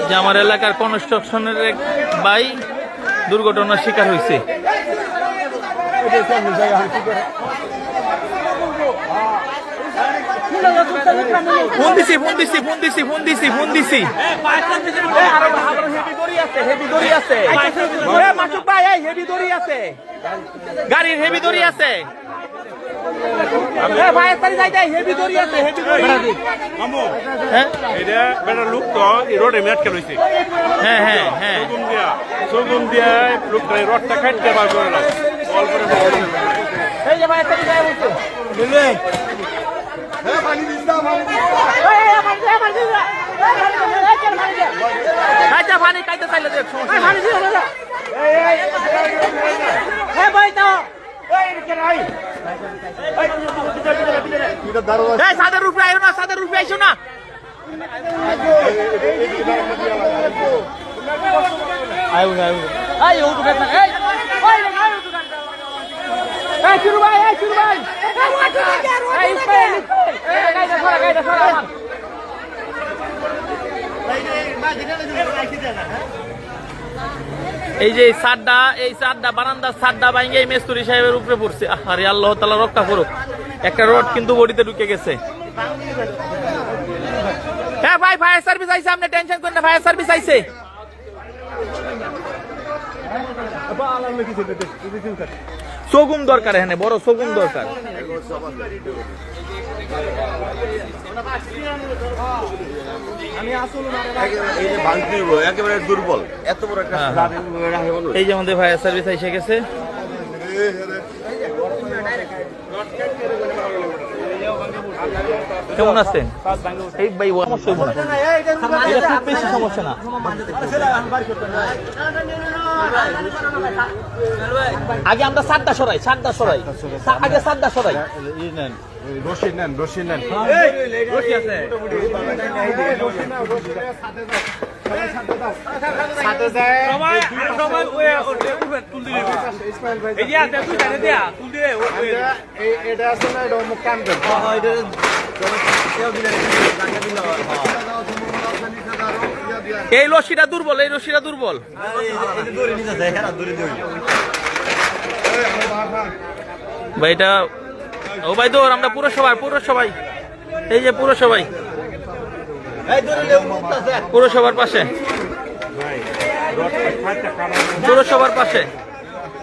যে আমার এলাকার কনস্ট্রাকশনের এক ভাই দুর্ঘটনার শিকার হয়েছে। ফোন দিছি গাড়ির হেভি দড়ি আছে। পানি খাইতে চাইলে সাদের রূপে আইও না, সাদের রূপে আইসো না। এই যে সাদটা বারান্দার সাদটা ভাঙে এই মেস্তুরি সাহেবের উপরে পড়ছে। আরে আল্লাহ তাআলা রক্ষা করুক। একটা রড কিন্তু বডিতে ঢুকে গেছে। হ্যাঁ ভাই, ফায়ার সার্ভিস আইছে, আপনি টেনশন করেন না, ফায়ার সার্ভিস আইছে। সগুম দরকার, এখানে বড় সগুম দরকার। একেবারে দুর্বল, এত বড় একটা। এই যে আমাদের ফায়ার সার্ভিস এসে গেছে। কেমন আছেন? এই ভাই সমস্যা হইব না, এটা খুব বেশি সমস্যা না। আগে আমরা সাতটা সরাই, আগে সাতটা সরাই। রশি নেন রশি আছে। এই রশিটা দুর্বল, ভাই এটা ও ভাই দৌড়, আমরা পুরসভায় এই যে পুরসভার পাশে